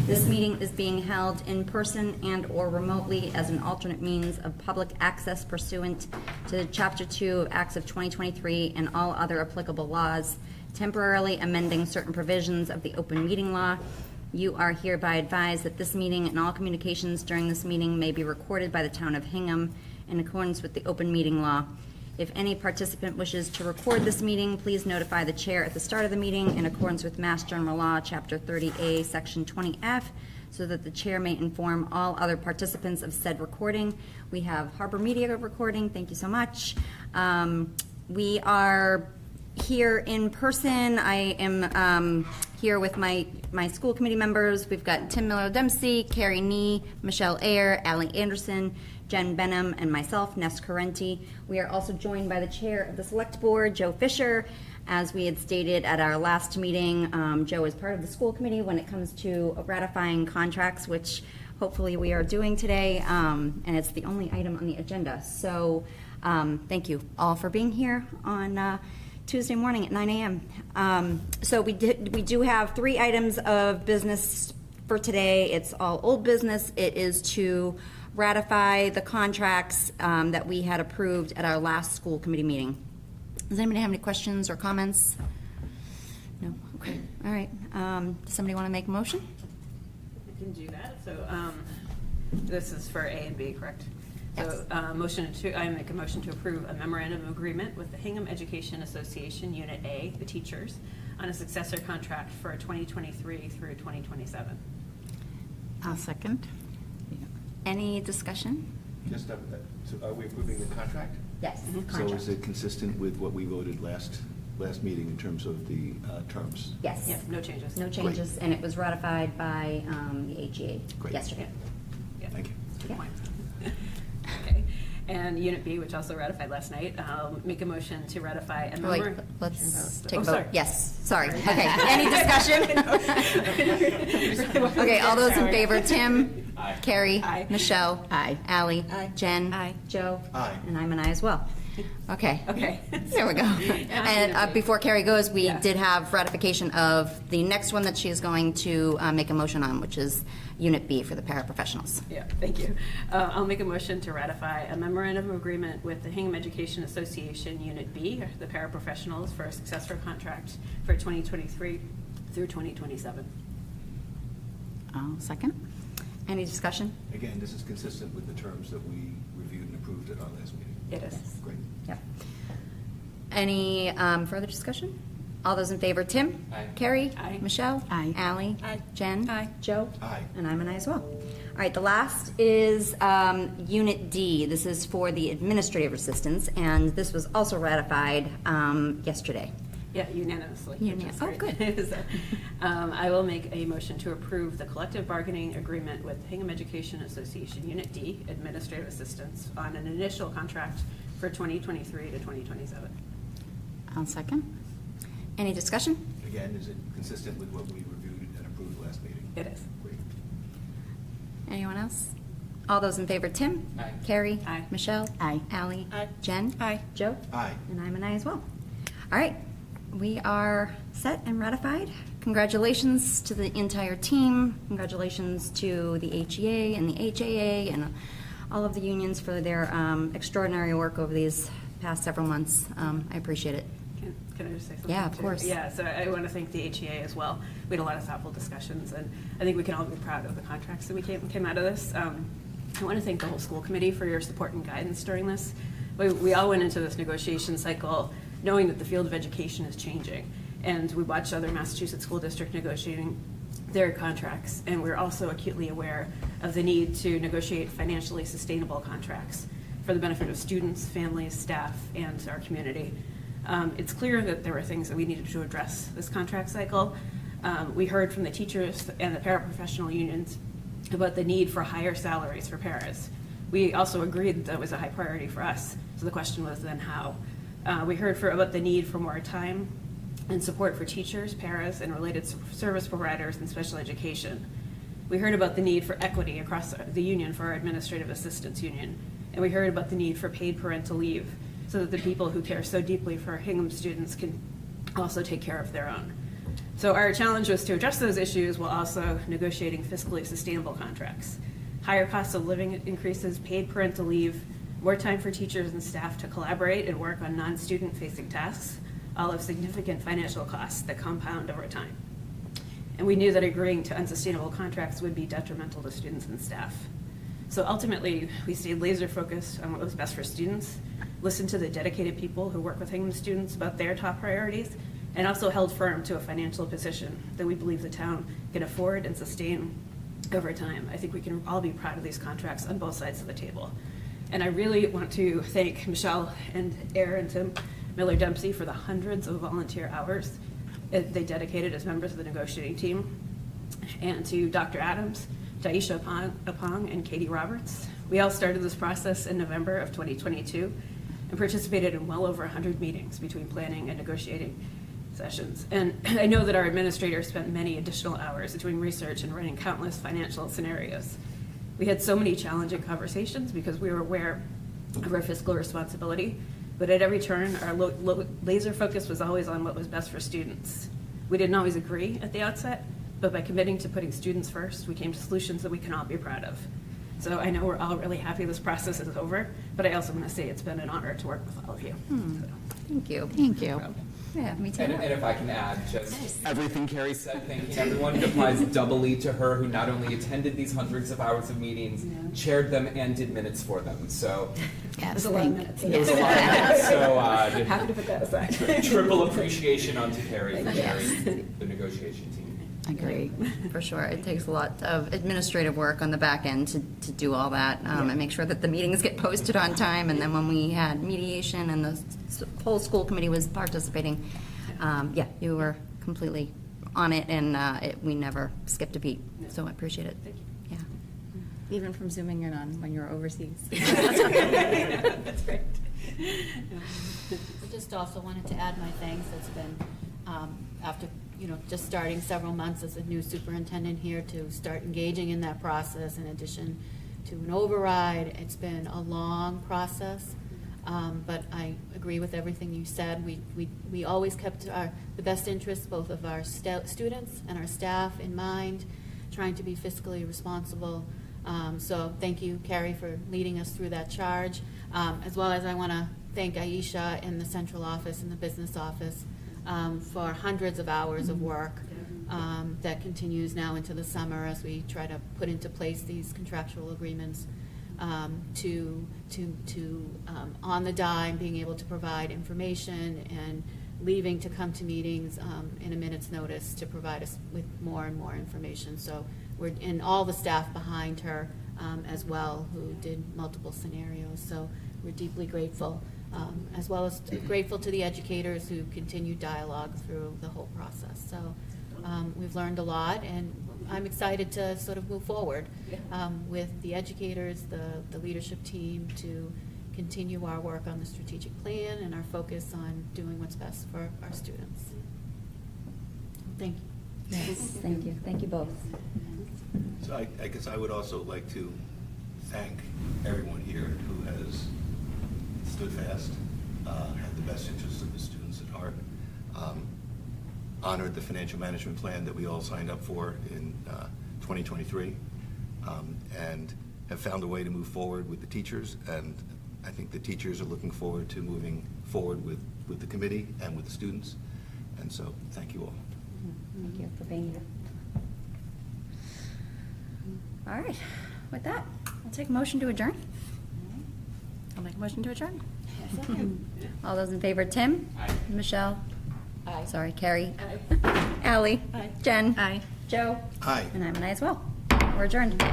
This meeting is being held in person and/or remotely as an alternate means of public access pursuant to Chapter 2 of Acts of 2023 and all other applicable laws, temporarily amending certain provisions of the open meeting law. You are hereby advised that this meeting and all communications during this meeting may be recorded by the town of Hingham in accordance with the open meeting law. If any participant wishes to record this meeting, please notify the chair at the start of the meeting in accordance with Mass General Law, Chapter 30A, Section 20F, so that the chair may inform all other participants of said recording. We have Harbor Media recording. Thank you so much. We are here in person. I am here with my school committee members. We've got Tim Miller-Dempsey, Carrie Nee, Michelle Ayer, Allie Anderson, Jen Benham, and myself, Ness Correnti. We are also joined by the chair of the select board, Joe Fisher. As we had stated at our last meeting, Joe is part of the school committee when it comes to ratifying contracts, which hopefully we are doing today, and it's the only item on the agenda. So thank you all for being here on Tuesday morning at 9 a.m. So we do have 3 items of business for today. It's all old business. It is to ratify the contracts that we had approved at our last school committee meeting. Does anybody have any questions or comments? No? Okay. All right. Does somebody want to make a motion? I can do that. So this is for A and B, correct? Yes. So I make a motion to approve a memorandum of agreement with the Hingham Education Association, Unit A, the teachers, on a successor contract for 2023 through 2027. I'll second. Any discussion? Just, so are we approving the contract? Yes. So is it consistent with what we voted last meeting in terms of the terms? Yes. Yeah, no changes. No changes, and it was ratified by the HEA Great. yesterday. Yeah. Thank you. Good Yeah. point. Okay. And Unit B, which also ratified last night, I'll make a motion to ratify a Wait, memorandum. let's take a Oh, vote. sorry. Yes, sorry. Okay, any discussion? Okay, all those in favor, Tim? Aye. Carrie? Aye. Michelle? Aye. Ally? Aye. Jen? Aye. Joe? Aye. And I'm an aye as well. Okay. Okay. There we go. And before Carrie goes, we Yeah. did have ratification of the next one that she is going to make a motion on, which is Unit B for the paraprofessionals. Yeah, thank you. I'll make a motion to ratify a memorandum of agreement with the Hingham Education Association, Unit B, the paraprofessionals, for a successor contract for 2023 through 2027. I'll second. Any discussion? Again, this is consistent with the terms that we reviewed and approved at our last meeting. It is. Great. Yep. Any further discussion? All those in favor, Tim? Aye. Carrie? Aye. Michelle? Aye. Ally? Aye. Jen? Aye. Joe? Aye. And I'm an aye as well. All right, the last is Unit D. This is for the administrative assistants, and this was also ratified yesterday. Yeah, unanimously. Unanimous. Which is Oh, great. So, I will make a motion to approve the collective bargaining agreement with Hingham Education Association, Unit D, administrative assistants, on an initial contract for 2023 to 2027. I'll second. Any discussion? Again, is it consistent with what we reviewed and approved last meeting? It is. Great. Anyone else? All those in favor, Tim? Aye. Carrie? Aye. Michelle? Aye. Ally? Aye. Jen? Aye. Joe? Aye. And I'm an aye as well. All right, we are set and ratified. Congratulations to the entire team. Congratulations to the HEA and the HAA and all of the unions for their extraordinary work over these past several months. I appreciate it. Can I just say something? Yeah, of too? course. Yeah, so I want to thank the HEA as well. We had a lot of thoughtful discussions, and I think we can all be proud of the contracts that we came out of this. I want to thank the whole school committee for your support and guidance during this. We all went into this negotiation cycle knowing that the field of education is changing, and we watched other Massachusetts school districts negotiating their contracts, and we're also acutely aware of the need to negotiate financially sustainable contracts for the benefit of students, families, staff, and our community. It's clear that there were things that we needed to address this contract cycle. We heard from the teachers and the paraprofessional unions about the need for higher salaries for paras. We also agreed that was a high priority for us. So the question was then how. We heard about the need for more time and support for teachers, paras, and related service providers in special education. We heard about the need for equity across the union for our administrative assistants union. And we heard about the need for paid parental leave so that the people who care so deeply for Hingham students can also take care of their own. So our challenge was to address those issues while also negotiating fiscally sustainable contracts. Higher costs of living increases, paid parental leave, more time for teachers and staff to collaborate and work on non-student facing tasks, all have significant financial costs that compound over time. And we knew that agreeing to unsustainable contracts would be detrimental to students and staff. So ultimately, we stayed laser focused on what was best for students, listened to the dedicated people who work with Hingham students about their top priorities, and also held firm to a financial position that we believe the town can afford and sustain over time. I think we can all be proud of these contracts on both sides of the table. And I really want to thank Michelle and Aaron Tim Miller-Dempsey for the hundreds of volunteer hours they dedicated as members of the negotiating team, and to Dr. Adams, Jaisha Apong, and Katie Roberts. We all started this process in November of 2022 and participated in well over 100 meetings between planning and negotiating sessions. And I know that our administrators spent many additional hours doing research and running countless financial scenarios. We had so many challenging conversations because we were aware of our fiscal responsibility, but at every turn, our laser focus was always on what was best for students. We didn't always agree at the outset, but by committing to putting students first, we came to solutions that we can all be proud of. So I know we're all really happy this process is over, but I also want to say it's been an honor to work with all of you. So. Thank you. Thank you. Yeah, me too. And if I can add, just everything Carrie said, thanking everyone. It applies doubly to her, who not only attended these hundreds of hours of meetings, chaired them, and did minutes for them. So Yes, There's a lot of minutes. it was a lot of minutes. So Happy to put that aside. triple appreciation onto Carrie for chairing the negotiation team. Agree. For sure. It takes a lot of administrative work on the back end to do all that and make sure that the meetings get posted on time. And then when we had mediation and the whole school committee was participating, you were completely on it, and we never skipped a beat. So I appreciate it. Thank you. Yeah. Even from zooming in on when you're overseas. That's great. I just also wanted to add my thanks. It's been, after, just starting several months as a new superintendent here, to start engaging in that process in addition to an override. It's been a long process, but I agree with everything you said. We always kept the best interests both of our students and our staff in mind, trying to be fiscally responsible. So thank you, Carrie, for leading us through that charge, as well as I want to thank Aisha in the central office and the business office for hundreds of hours of work that continues now into the summer as we try to put into place these contractual agreements to on the dime being able to provide information and leaving to come to meetings in a minute's notice to provide us with more and more information. So we're in all the staff behind her as well, who did multiple scenarios. So we're deeply grateful, as well as grateful to the educators who continued dialogue through the whole process. So we've learned a lot, and I'm excited to sort of move forward with the educators, the leadership team, to continue our work on the strategic plan and our focus on doing what's best for our students. Thank you. Yes, thank you. Thank you both. So I guess I would also like to thank everyone here who has stood fast, had the best interests of the students at heart, honored the financial management plan that we all signed up for in 2023, and have found a way to move forward with the teachers. And I think the teachers are looking forward to moving forward with the committee and with the students. And so, thank you all. Thank you for being here. All right, with that, I'll take a motion to adjourn. I'll make a motion to adjourn. All those in favor, Tim? Aye. Michelle? Aye. Sorry, Carrie? Ally? Aye. Jen? Aye. Joe? Aye. And I'm an aye as well. We're adjourned.